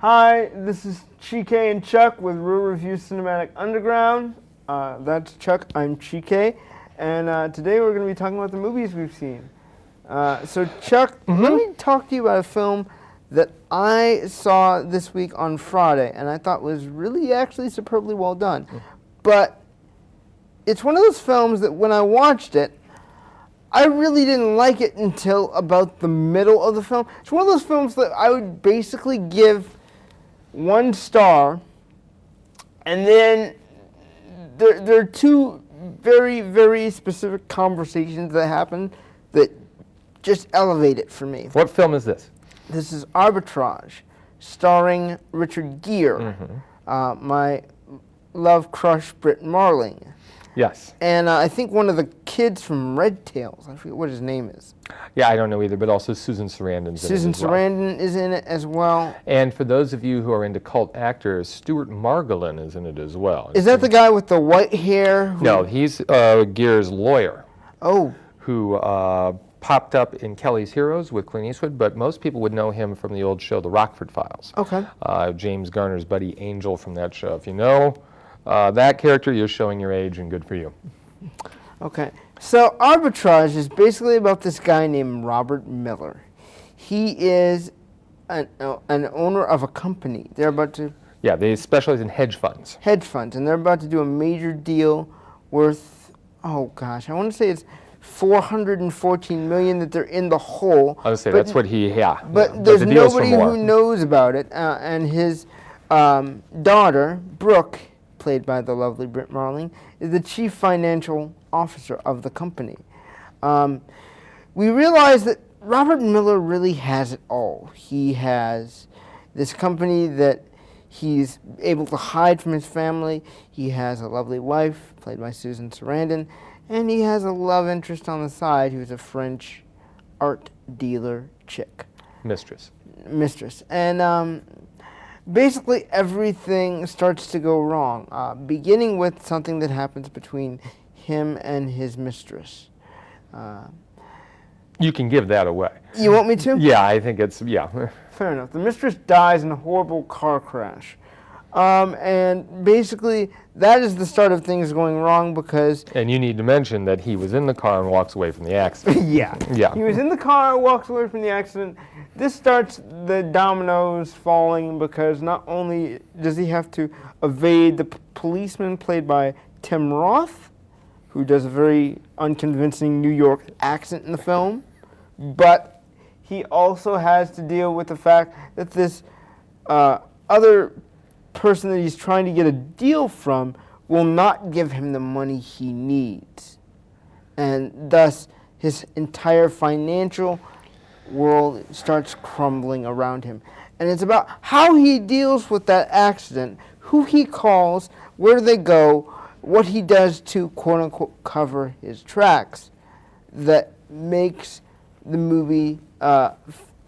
Hi, this is Chike and Chuck with Real Review Cinematic Underground. That's Chuck, I'm Chike, and today we're going to be talking about the movies we've seen. So Chuck, let me talk to you about a film that I saw this week on Friday, and I thought was really actually superbly well done. But it's one of those films that when I watched it, I really didn't like it until about the middle of the film. It's one of those films that I would basically give 1 star, and then there are two very, very specific conversations that happen that just elevate it for me. What film is this? This is Arbitrage, starring Richard Gere, my love crush Britt Marling. Yes. And I think one of the kids from Red Tails, I forget what his name is. Yeah, I don't know either, but also Susan Sarandon's in it Susan as well. Sarandon is in it as well. And for those of you who are into cult actors, Stuart Margolin is in it as well. Is that the guy with the white hair? No, he's Gere's lawyer. Oh. Who popped up in Kelly's Heroes with Clint Eastwood, but most people would know him from the old show, The Rockford Files. Okay. James Garner's buddy Angel from that show. If you know that character, you're showing your age, and good for you. Okay. So Arbitrage is basically about this guy named Robert Miller. He is an owner of a company. They're about to... Yeah, they specialize in hedge funds. Hedge funds, and they're about to do a major deal worth, oh gosh, I want to say it's $414 million that they're in the hole. I would say that's what he, yeah. But there's nobody who knows about it, and his daughter, Brooke, played by the lovely Britt Marling, is the chief financial officer of the company. We realize that Robert Miller really has it all. He has this company that he's able to hide from his family. He has a lovely wife, played by Susan Sarandon, and he has a love interest on the side who's a French art dealer chick. Mistress. And basically everything starts to go wrong, beginning with something that happens between him and his mistress. You can give that away. You want me to? Yeah, I think it's, yeah. Fair enough. The mistress dies in a horrible car crash. And basically, that is the start of things going wrong because... And you need to mention that he was in the car and walks away from the accident. Yeah. He was in the car, walks away from the accident. This starts the dominoes falling because not only does he have to evade the policeman played by Tim Roth, who does a very unconvincing New York accent in the film, but he also has to deal with the fact that this other person that he's trying to get a deal from will not give him the money he needs. And thus, his entire financial world starts crumbling around him. And it's about how he deals with that accident, who he calls, where they go, what he does to quote-unquote cover his tracks, that makes the movie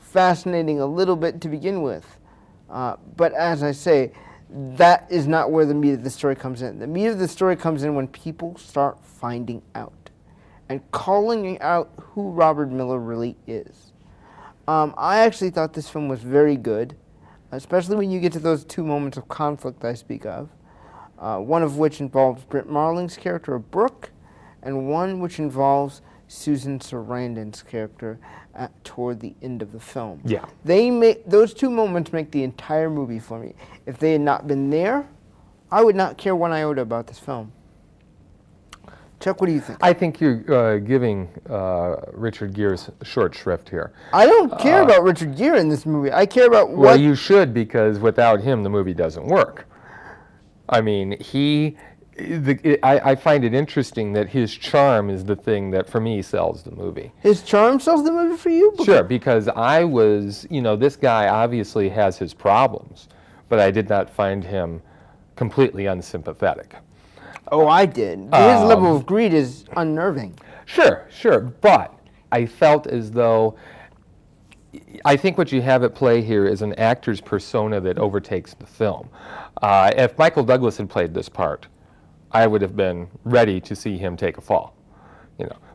fascinating a little bit to begin with. But as I say, that is not where the meat of the story comes in. The meat of the story comes in when people start finding out and calling out who Robert Miller really is. I actually thought this film was very good, especially when you get to those 2 moments of conflict I speak of, one of which involves Britt Marling's character of Brooke, and one which involves Susan Sarandon's character toward the end of the film. Yeah. Those 2 moments make the entire movie for me. If they had not been there, I would not care 1 iota about this film. Chuck, what do you think? I think you're giving Richard Gere's short shrift here. I don't care about Richard Gere in this movie. I care about what... Well, you should, because without him, the movie doesn't work. I mean, I find it interesting that his charm is the thing that, for me, sells the movie. His charm sells the movie for you? Sure, because I was, this guy obviously has his problems, but I did not find him completely unsympathetic. Oh, I did. His level of greed is unnerving. Sure, but I felt as though, I think what you have at play here is an actor's persona that overtakes the film. If Michael Douglas had played this part, I would have been ready to see him take a fall.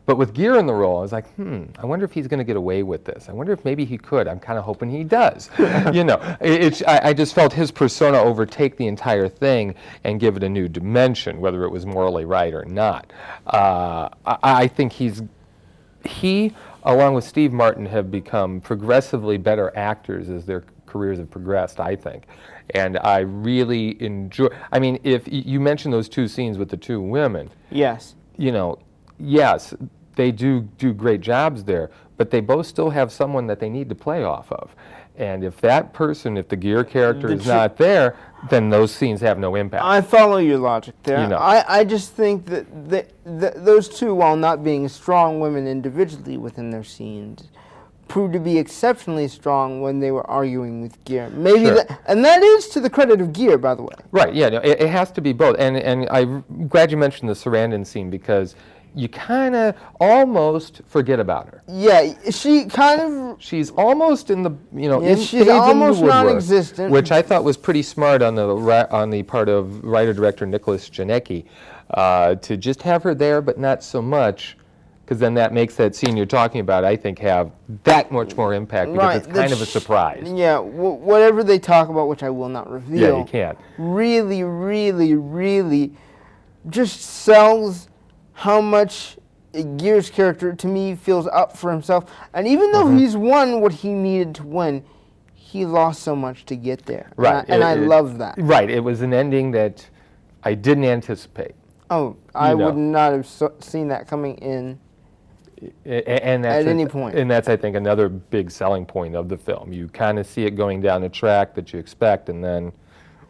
But with Gere in the role, I was like, I wonder if he's going to get away with this. I wonder if maybe he could. I'm kind of hoping he does. I just felt his persona overtake the entire thing and give it a new dimension, whether it was morally right or not. I think he, along with Steve Martin, have become progressively better actors as their careers have progressed, I think. And I really enjoy, I mean, if you mentioned those two scenes with the two women. Yes. Yes, they do great jobs there, but they both still have someone that they need to play off of. And if that person, if the Gere character is not there, then those scenes have no impact. I follow your logic there. I just think that those two, while not being strong women individually within their scenes, proved to be exceptionally strong when they were arguing with Gere. Maybe and that is to the credit of Gere, by the way. Right, yeah, no, it has to be both. And I'm glad you mentioned the Sarandon scene, because you kind of almost forget about her. Yeah, she's almost in the, she's almost non-existent, which I thought was pretty smart on the part of writer-director Nicholas Janicki, to just have her there, but not so much, because then that makes that scene you're talking about, I think, have that much more impact, because it's kind of a surprise. Yeah, whatever they talk about, which I will not reveal. Yeah, you can't. Really, really, really just sells how much Gere's character, to me, feels up for himself. And even though he's won what he needed to win, he lost so much to get there. Right. And I love that. Right. It was an ending that I didn't anticipate. Oh, I would not have seen that coming in at any point. And that's, I think, another big selling point of the film. You kind of see it going down a track that you expect, and then,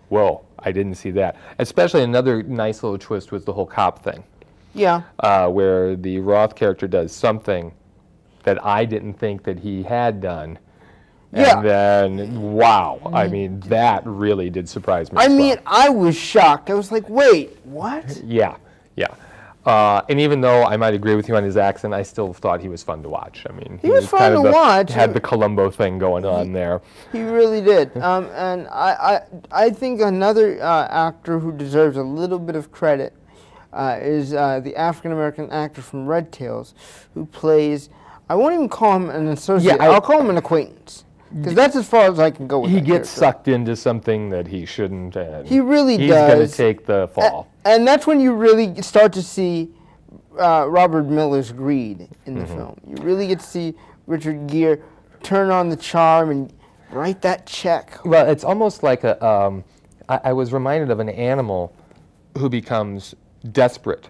whoa, I didn't see that. Especially another nice little twist was the whole cop thing. Yeah. Where the Roth character does something that I didn't think that he had done. Yeah. And then, wow, I mean, that really did surprise me. I mean, I was shocked. I was like, wait, what? Yeah, yeah. And even though I might agree with you on his accent, I still thought he was fun to watch. I mean, he was fun to watch. Had the Columbo thing going on there. He really did. And I think another actor who deserves a little bit of credit is the African-American actor from Red Tails, who plays, I won't even call him an associate, I'll call him an acquaintance, because that's as far as I can go with He that gets character. Sucked into something that he shouldn't, and he really he's does. He's going to take the fall. And that's when you really start to see Robert Miller's greed in the film. You really get to see Richard Gere turn on the charm and write that check. Well, it's almost like I was reminded of an animal who becomes desperate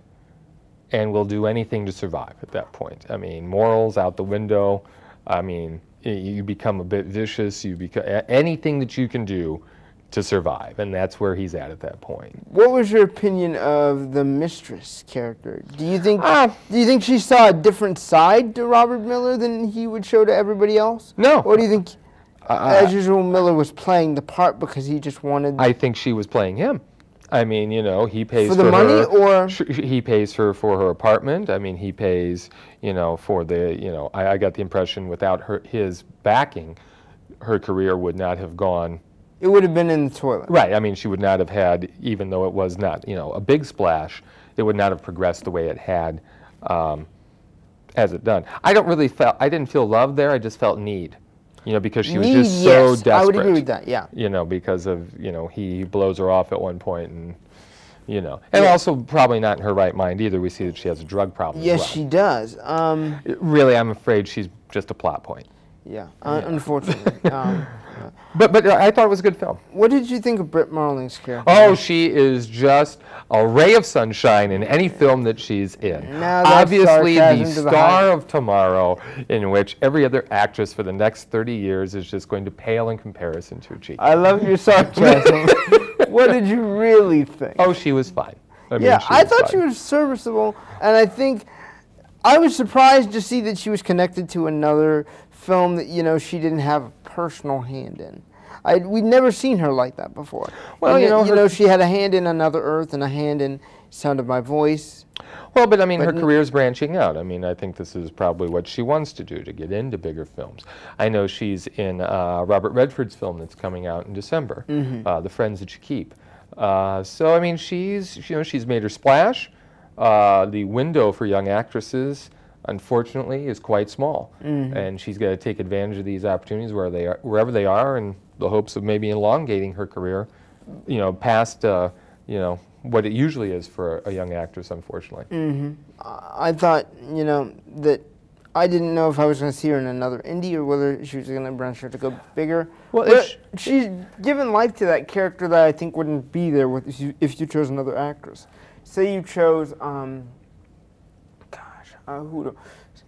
and will do anything to survive at that point. I mean, morals out the window. I mean, you become a bit vicious. You become anything that you can do to survive, and that's where he's at that point. What was your opinion of the mistress character? Do you think she saw a different side to Robert Miller than he would show to everybody else? No. Or do you think, as usual, Miller was playing the part because he just wanted? I think she was playing him. I mean, he pays for the money, or he pays her for her apartment. I mean, he pays, for the, I got the impression without his backing, her career would not have gone. It would have been in the toilet. Right. I mean, she would not have had, even though it was not, a big splash, it would not have progressed the way it had as it done. I didn't feel love there. I just felt need. Because she was just so desperate. I would agree with that, yeah. Because of, he blows her off at one point and, And also probably not in her right mind either. We see that she has a drug problem Yes, as well. She does. Really, I'm afraid she's just a plot point. Yeah, unfortunately. But I thought it was a good film. What did you think of Brit Marling's character? Oh, she is just a ray of sunshine in any film that she's in. Obviously, the star of tomorrow, in which every other actress for the next 30 years is just going to pale in comparison to Chike. I love your sarcasm. What did you really think? Oh, she was fine. I thought she was serviceable, and I think I was surprised to see that she was connected to another film that, she didn't have a personal hand in. We'd never seen her like that before. Well, and she had a hand in Another Earth and a hand in Sound of My Voice. Well, but her career's branching out. I think this is probably what she wants to do, to get into bigger films. I know she's in Robert Redford's film that's coming out in December, The Friends That You Keep. So, she's made her splash. The window for young actresses unfortunately, is quite small. And she's got to take advantage of these opportunities wherever they are, in the hopes of maybe elongating her career, past, what it usually is for a young actress, unfortunately. I thought, that I didn't know if I was going to see her in another indie or whether she was going to branch out to go bigger. Well, she's given life to that character that I think wouldn't be there if you chose another actress. Say you chose,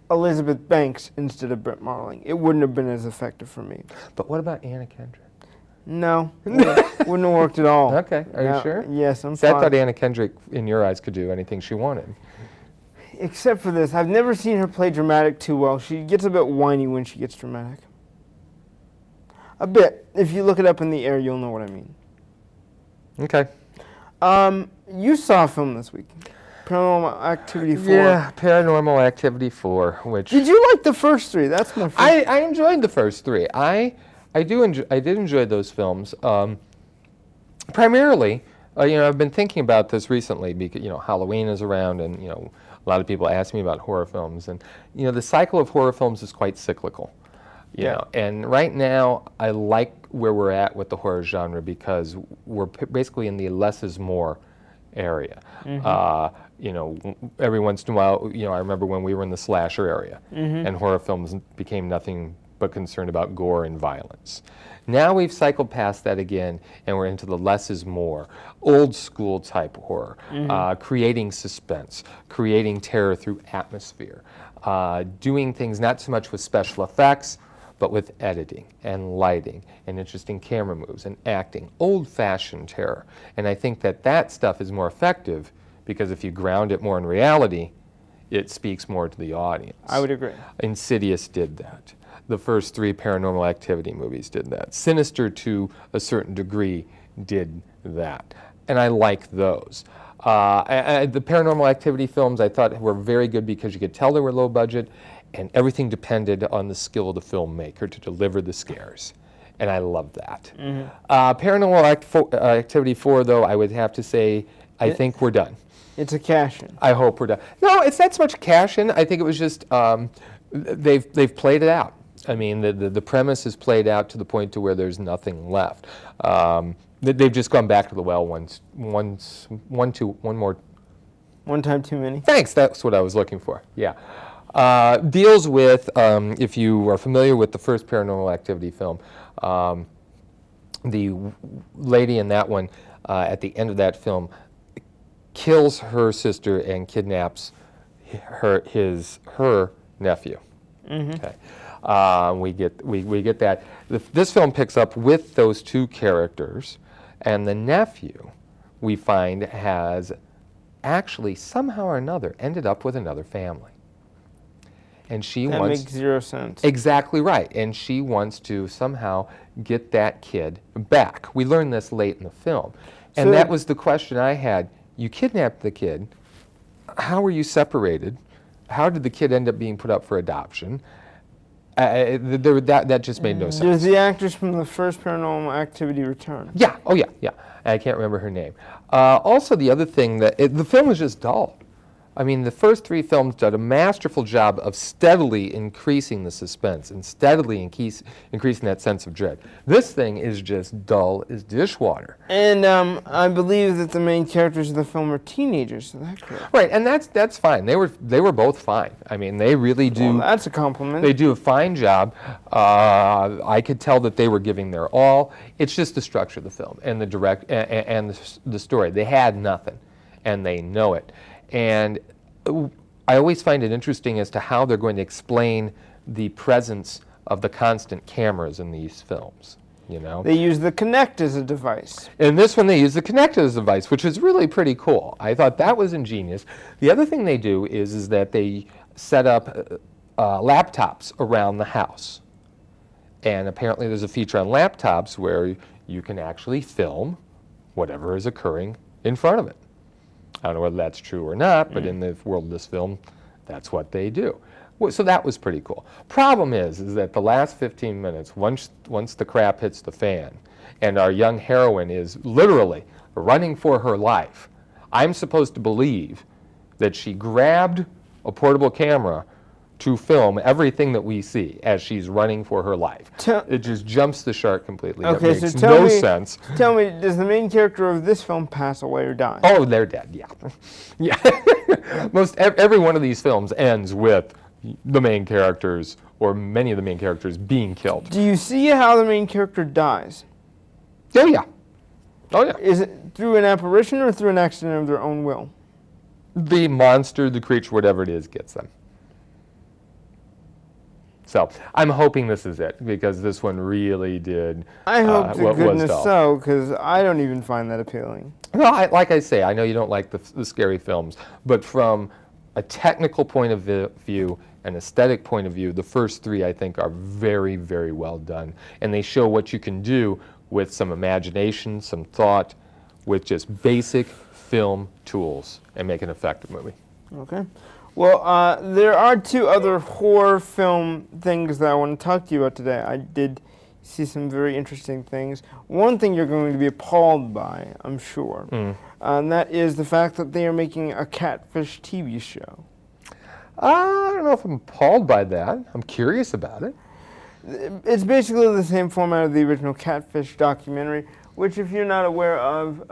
Elizabeth Banks instead of Brett Marling. It wouldn't have been as effective for me. But what about Anna Kendrick? No, wouldn't have worked at all. Okay, are you sure? Yes, I'm fine. I thought Anna Kendrick, in your eyes, could do anything she wanted. Except for this. I've never seen her play dramatic too well. She gets a bit whiny when she gets dramatic. A bit. If you look it up in the air, you'll know what I mean. Okay. You saw a film this week. Paranormal Activity 4. Yeah, Paranormal Activity 4, which... Did you like the first three? That's my first... I enjoyed the first three. I did enjoy those films. Primarily, I've been thinking about this recently because, Halloween is around and, a lot of people ask me about horror films. And, the cycle of horror films is quite cyclical. And right now, I like where we're at with the horror genre because we're basically in the less is more area. Every once in a while, I remember when we were in the slasher area and horror films became nothing but concerned about gore and violence. Now we've cycled past that again and we're into the less is more, old school type horror, creating suspense, creating terror through atmosphere, doing things not so much with special effects, but with editing and lighting and interesting camera moves and acting, old-fashioned terror. And I think that stuff is more effective because if you ground it more in reality, it speaks more to the audience. I would agree. Insidious did that. The first three Paranormal Activity movies did that. Sinister, to a certain degree, did that. And I like those. The Paranormal Activity films I thought were very good because you could tell they were low budget and everything depended on the skill of the filmmaker to deliver the scares. And I love that. Paranormal Activity 4, though, I would have to say, I think we're done. It's a cash-in. I hope we're done. No, it's not so much cash-in. I think it was just they've played it out. I mean, the premise is played out to the point to where there's nothing left. They've just gone back to the well one more. One time too many. Thanks. That's what I was looking for. Yeah. Deals with, if you are familiar with the first Paranormal Activity film, the lady in that one, at the end of that film, kills her sister and kidnaps her nephew. Okay. We get that. This film picks up with those two characters, and the nephew, we find, has actually somehow or another ended up with another family. And that makes zero sense. Exactly right. And she wants to somehow get that kid back. We learned this late in the film. And that was the question I had. You kidnapped the kid. How were you separated? How did the kid end up being put up for adoption? That just made no sense. Does the actress from the first Paranormal Activity return? Yeah. Oh, yeah, yeah. I can't remember her name. Also, the other thing, the film was just dull. I mean, the first three films did a masterful job of steadily increasing the suspense and steadily increasing that sense of dread. This thing is just dull as dishwater. And I believe that the main characters of the film are teenagers, is that correct? Right, and that's fine. They were both fine. I mean, they really do. Well, that's a compliment. They do a fine job. I could tell that they were giving their all. It's just the structure of the film and the story. They had nothing, and they know it. And I always find it interesting as to how they're going to explain the presence of the constant cameras in these films. They use the Kinect as a device. In this one, they use the Kinect as a device, which is really pretty cool. I thought that was ingenious. The other thing they do is that they set up laptops around the house. And apparently there's a feature on laptops where you can actually film whatever is occurring in front of it. I don't know whether that's true or not, but in the world of this film, that's what they do. So that was pretty cool. Problem is that the last 15 minutes, once the crap hits the fan, and our young heroine is literally running for her life, I'm supposed to believe that she grabbed a portable camera to film everything that we see as she's running for her life. It just jumps the shark completely. Okay, it makes so tell no me, sense. Tell me, does the main character of this film pass away or die? Oh, they're dead, yeah. Yeah. Every one of these films ends with the main characters, or many of the main characters, being killed. Do you see how the main character dies? Oh, yeah. Oh, yeah. Is it through an apparition or through an accident of their own will? The monster, the creature, whatever it is, gets them. So I'm hoping this is it, because this one really did. I hope to what goodness was so, because I don't even find that appealing. No, like I say, I know you don't like the scary films, but from a technical point of view, an aesthetic point of view, the first three I think are very, very well done, and they show what you can do with some imagination, some thought, with just basic film tools, and make an effective movie. Okay. Well, there are two other horror film things that I want to talk to you about today. I did see some very interesting things. One thing you're going to be appalled by, I'm sure, and that is the fact that they are making a catfish TV show. I don't know if I'm appalled by that. I'm curious about it. It's basically the same format of the original Catfish documentary, which, if you're not aware of,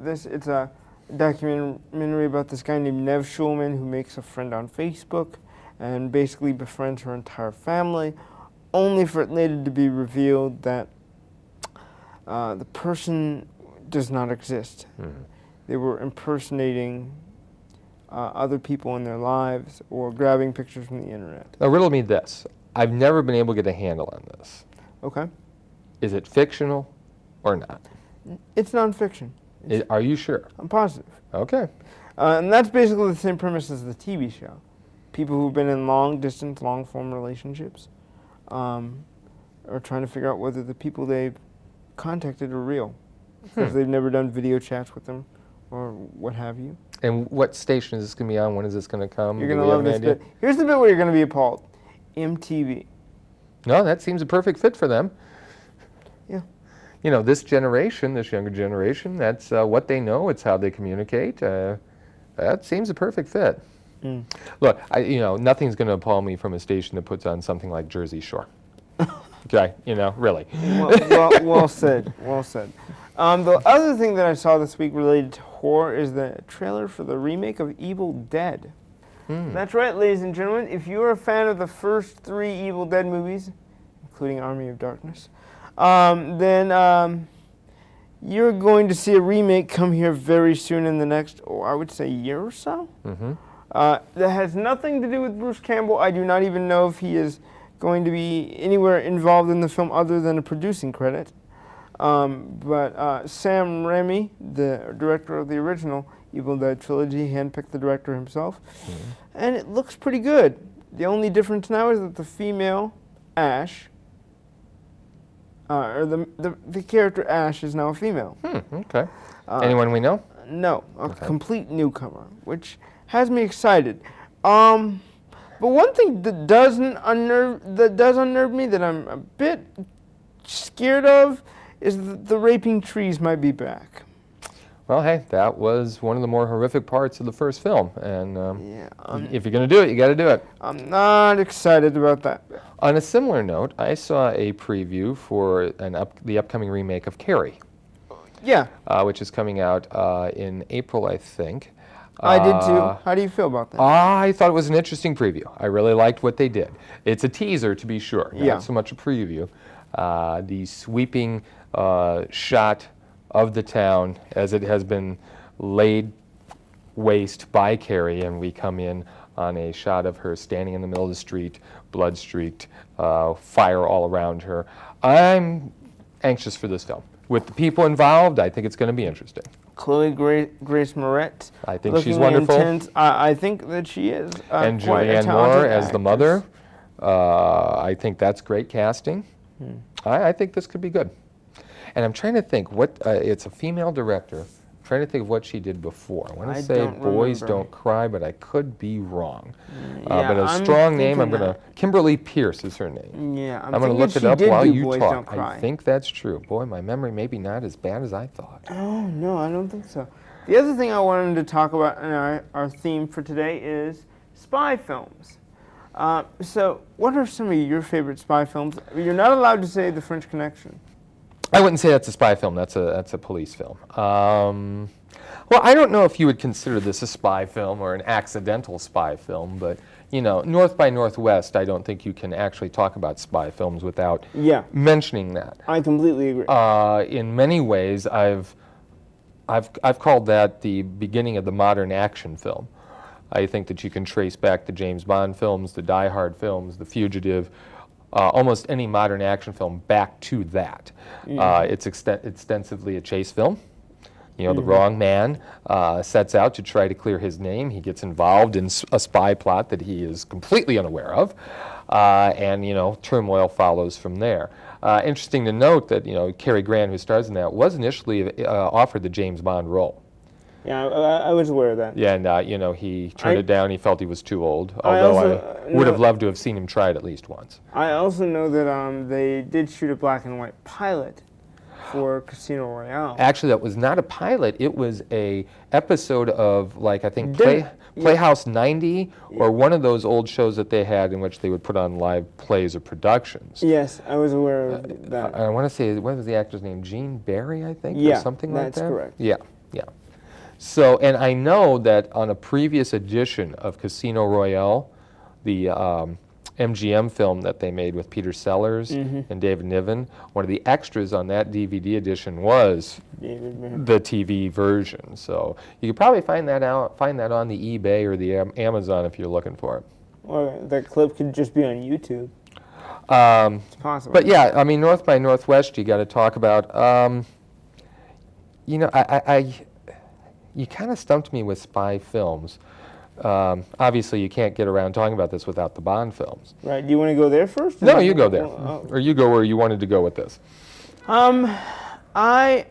it's a documentary about this guy named Nev Schulman who makes a friend on Facebook and basically befriends her entire family, only for it later to be revealed that the person does not exist. They were impersonating other people in their lives or grabbing pictures from the internet. Now, riddle me this. I've never been able to get a handle on this. Okay. Is it fictional or not? It's nonfiction. Are you sure? I'm positive. Okay. And that's basically the same premise as the TV show. People who've been in long-distance, long-form relationships are trying to figure out whether the people they've contacted are real, because they've never done video chats with them or what have you. And what station is this going to be on? When is this going to come? You're going to love this bit. Here's the bit where you're going to be appalled. MTV. No, that seems a perfect fit for them. Yeah. You know, this generation, this younger generation, that's what they know. It's how they communicate. That seems a perfect fit. Look, nothing's going to appall me from a station that puts on something like Jersey Shore. Okay, really. Well said. Well said. The other thing that I saw this week related to horror is the trailer for the remake of Evil Dead. That's right, ladies and gentlemen. If you're a fan of the first 3 Evil Dead movies, including Army of Darkness, then you're going to see a remake come here very soon in the next, I would say, year or so. That has nothing to do with Bruce Campbell. I do not even know if he is going to be anywhere involved in the film other than a producing credit. But Sam Raimi, the director of the original Evil Dead trilogy, handpicked the director himself, and it looks pretty good. The only difference now is that the female Ash, or the character Ash, is now a female. Okay. Anyone we know? No, a complete newcomer, which has me excited. But one thing that does unnerve me, that I'm a bit scared of, is that the raping trees might be back. Well, hey, that was one of the more horrific parts of the first film, and if you're going to do it, you got to do it. I'm not excited about that. On a similar note, I saw a preview for the upcoming remake of Carrie. Yeah. Which is coming out in April, I think. I did too. How do you feel about that? I thought it was an interesting preview. I really liked what they did. It's a teaser, to be sure, not so much a preview. The sweeping shot of the town as it has been laid waste by Carrie, and we come in on a shot of her standing in the middle of the street, blood-streaked, fire all around her. I'm anxious for this film. With the people involved, I think it's going to be interesting. Chloe Grace Moretz. I think she's wonderful. Intense. I think that she is. And Julianne Moore as the mother. I think that's great casting. I think this could be good. And I'm trying to think it's a female director. I'm trying to think of what she did before. I want to say Boys Don't Cry, but I could be wrong. But a strong name, Kimberly Pierce is her name. Yeah, I'm going to look it up while you talk. I think that's true. Boy, my memory may be not as bad as I thought. Oh, no, I don't think so. The other thing I wanted to talk about in our theme for today is spy films. So, what are some of your favorite spy films? You're not allowed to say The French Connection. I wouldn't say that's a spy film. That's a police film. Well, I don't know if you would consider this a spy film or an accidental spy film, but you know, North by Northwest, I don't think you can actually talk about spy films without mentioning that. I completely agree. In many ways, I've called that the beginning of the modern action film. I think that you can trace back the James Bond films, the Die Hard films, The Fugitive, almost any modern action film back to that. It's extensively a chase film. You know, the wrong man sets out to try to clear his name. He gets involved in a spy plot that he is completely unaware of, and, you know, turmoil follows from there. Interesting to note that, you know, Cary Grant, who stars in that, was initially offered the James Bond role. Yeah, I was aware of that. Yeah, and, you know, he turned it down. He felt he was too old, although I would have loved to have seen him try it at least once. I also know that they did shoot a black and white pilot for Casino Royale. Actually, that was not a pilot. It was a episode of, like, I think Playhouse 90 or one of those old shows that they had in which they would put on live plays or productions. Yes, I was aware of that. I want to say, what was the actor's name? Gene Barry, I think, or something like that? That's correct. Yeah, yeah. So, and I know that on a previous edition of Casino Royale, the MGM film that they made with Peter Sellers and David Niven, one of the extras on that DVD edition was the TV version. So you could probably find that on the eBay or the Amazon if you're looking for it. Or that clip could just be on YouTube. It's possible. But yeah, I mean, North by Northwest, you got to talk about. You know, you kind of stumped me with spy films. Obviously, you can't get around talking about this without the Bond films. Right. Do you want to go there first? No, you go there. Or you go where you wanted to go with this. I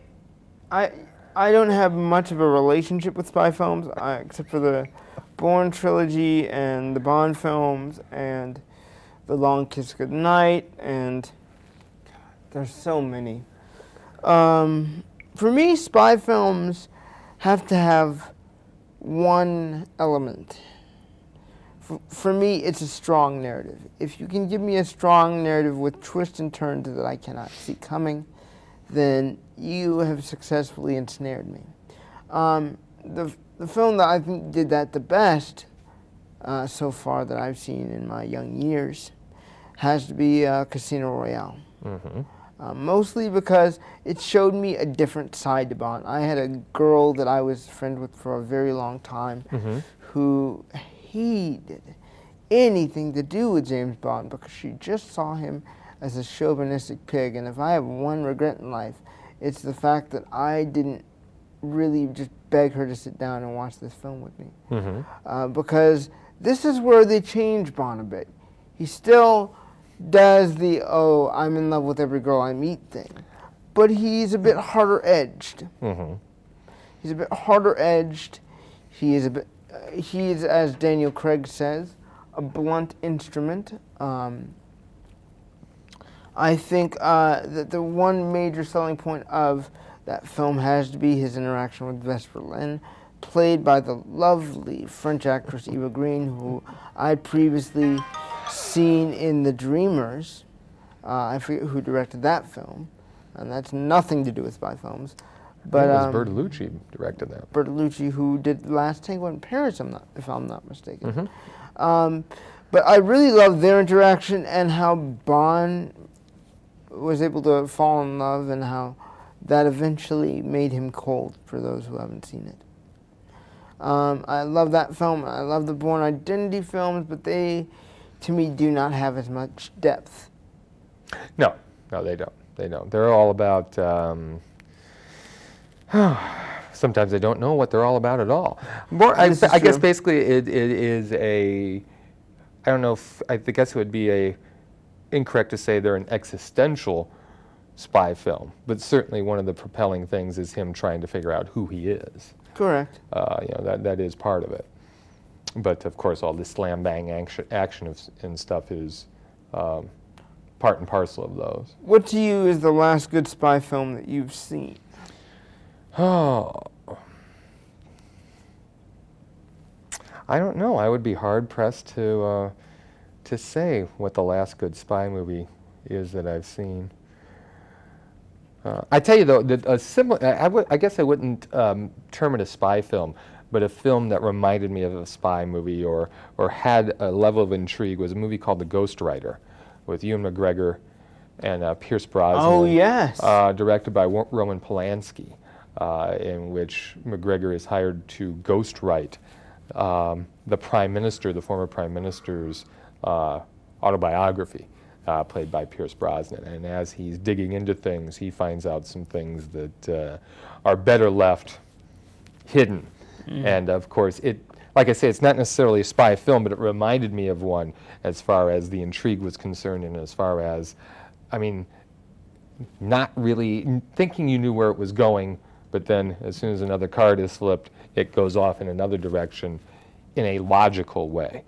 don't have much of a relationship with spy films, except for the Bourne trilogy and the Bond films and The Long Kiss Goodnight, and there's so many. For me, spy films have to have one element. For me, it's a strong narrative. If you can give me a strong narrative with twists and turns that I cannot see coming, then you have successfully ensnared me. The film that I think did that the best so far that I've seen in my young years has to be Casino Royale. Mostly because it showed me a different side to Bond. I had a girl that I was friends with for a very long time who hated anything to do with James Bond because she just saw him as a chauvinistic pig. And if I have one regret in life, it's the fact that I didn't really just beg her to sit down and watch this film with me. Because this is where they change Bond a bit. He still does the, oh, I'm in love with every girl I meet thing. But he's a bit harder edged. He's a bit harder edged. He is, as Daniel Craig says, a blunt instrument. I think that the one major selling point of that film has to be his interaction with Vesper Lynd, played by the lovely French actress Eva Green, who I'd previously seen in The Dreamers. I forget who directed that film, and that's nothing to do with spy films. But it was Bertolucci directed that. Bertolucci, who did Last Tango in Paris, if I'm not mistaken. But I really love their interaction and how Bond was able to fall in love and how that eventually made him cold, for those who haven't seen it. I love that film. I love the Bourne Identity films, but they, to me, do not have as much depth. No, they don't. They don't. They're all about, sometimes they don't know what they're all about at all. I guess basically it is a, I don't know if, I guess it would be incorrect to say they're an existential spy film, but certainly one of the propelling things is him trying to figure out who he is. Correct. You know, that is part of it. But of course, all this slam bang action and stuff is part and parcel of those. What to you is the last good spy film that you've seen? Oh, I don't know. I would be hard pressed to to say what the last good spy movie is that I've seen. I tell you though, that a similar, I guess I wouldn't term it a spy film, but a film that reminded me of a spy movie or had a level of intrigue was a movie called The Ghostwriter with Ewan McGregor and Pierce Brosnan. Oh, yes. Directed by Roman Polanski, in which McGregor is hired to ghostwrite the Prime Minister, the former Prime Minister's autobiography, played by Pierce Brosnan. And as he's digging into things, he finds out some things that are better left hidden. And of course, like I say, it's not necessarily a spy film, but it reminded me of one as far as the intrigue was concerned and as far as, I mean, not really thinking you knew where it was going, but then as soon as another card is flipped, it goes off in another direction in a logical way,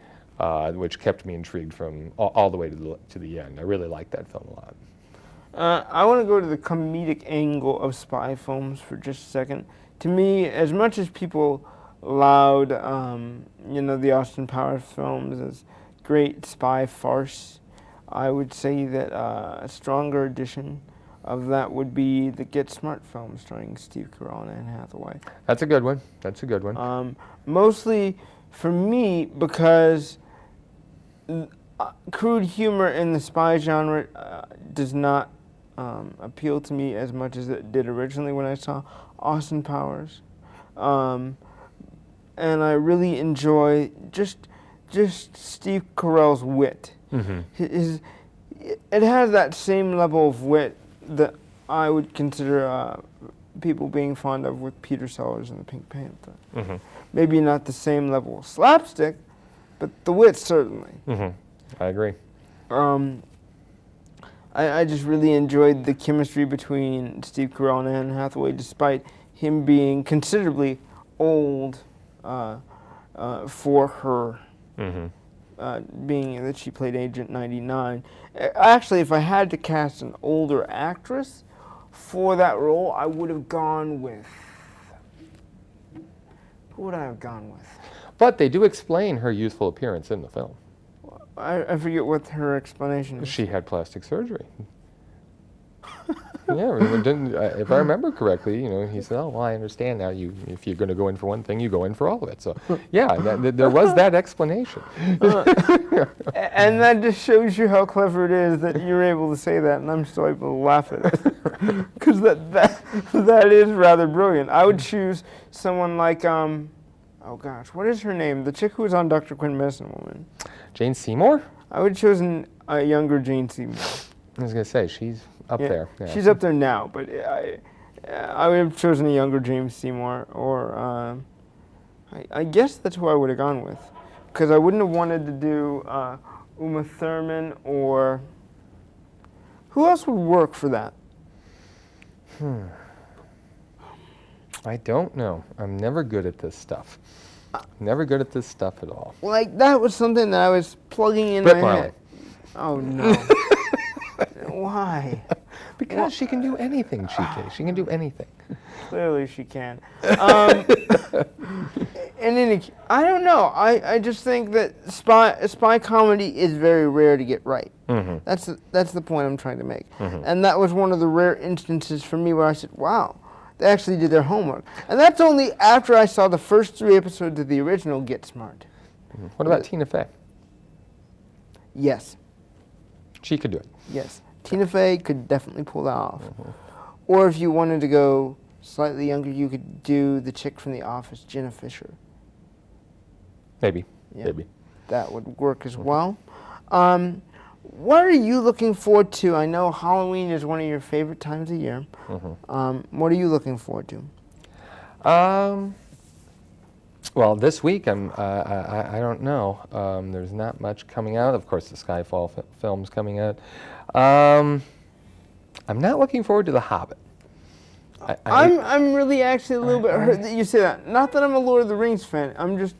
which kept me intrigued from all the way to the end. I really liked that film a lot. I want to go to the comedic angle of spy films for just a second. To me, as much as people laud, the Austin Powers films as great spy farce, I would say that a stronger edition of that would be the Get Smart film starring Steve Carell and Anne Hathaway. That's a good one. That's a good one. Mostly for me because crude humor in the spy genre does not appeal to me as much as it did originally when I saw Austin Powers. And I really enjoy just Steve Carell's wit. It has that same level of wit that I would consider people being fond of with Peter Sellers and the Pink Panther. Maybe not the same level of slapstick, but the wit certainly. I agree. I just really enjoyed the chemistry between Steve Carell and Anne Hathaway, despite him being considerably old for her. Being that she played Agent 99. Actually, if I had to cast an older actress for that role, I would have gone with... Who would I have gone with? But they do explain her youthful appearance in the film. I forget what her explanation is. She had plastic surgery. Yeah, if I remember correctly, he said, "Oh, well, I understand now. If you're going to go in for one thing, you go in for all of it." So, yeah, there was that explanation. And that just shows you how clever it is that you're able to say that, and I'm still able to laugh at it, because that is rather brilliant. I would choose someone like oh gosh, what is her name? The chick who was on Dr. Quinn, Medicine Woman. Jane Seymour? I would have chosen a younger Jane Seymour. I was going to say, she's up there. Yeah. She's up there now, but I would have chosen a younger James Seymour, or I guess that's who I would have gone with, because I wouldn't have wanted to do Uma Thurman, or who else would work for that? I don't know. I'm never good at this stuff. Never good at this stuff at all. Like, that was something that I was plugging in my head. Oh, no. Why? Because she can do anything, Chike. She can do anything. Clearly she can. I don't know. I just think that spy comedy is very rare to get right. That's the point I'm trying to make. And that was one of the rare instances for me where I said, wow, they actually did their homework. And that's only after I saw the first 3 episodes of the original Get Smart. What about Tina Fey? Yes. She could do it. Yes. Tina Fey could definitely pull that off. Or if you wanted to go slightly younger, you could do the chick from The Office, Jenna Fisher. Maybe. Yeah, Maybe. that would work as well. What are you looking forward to? I know Halloween is one of your favorite times of year. What are you looking forward to? Well, this week I don't know. There's not much coming out. Of course, the Skyfall film's coming out. I'm not looking forward to The Hobbit. I'm really actually a little bit hurt that you say that. Not that I'm a Lord of the Rings fan. I'm just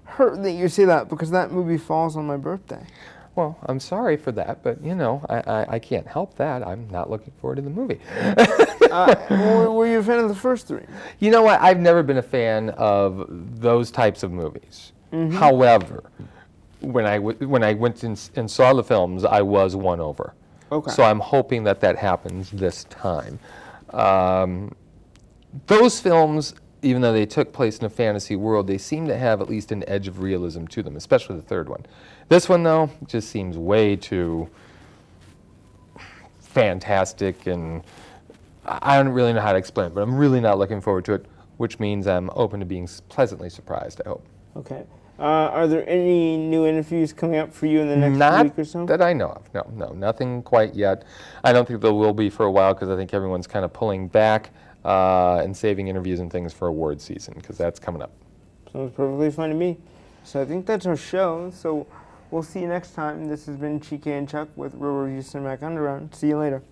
hurt that you say that because that movie falls on my birthday. Well, I'm sorry for that, but I can't help that. I'm not looking forward to the movie. Were you a fan of the first 3? You know what? I've never been a fan of those types of movies. However, when I went and saw the films, I was won over. Okay. So I'm hoping that that happens this time. Those films, even though they took place in a fantasy world, they seem to have at least an edge of realism to them, especially the third one. This one, though, just seems way too fantastic, and I don't really know how to explain it, but I'm really not looking forward to it, which means I'm open to being pleasantly surprised, I hope. Okay. Are there any new interviews coming up for you in the next week or so? Not that I know of. No, nothing quite yet. I don't think there will be for a while because I think everyone's kind of pulling back and saving interviews and things for award season because that's coming up. Sounds perfectly fine to me. So I think that's our show. So we'll see you next time. This has been Chike and Chuck with Real Review Cinematic Underground. See you later.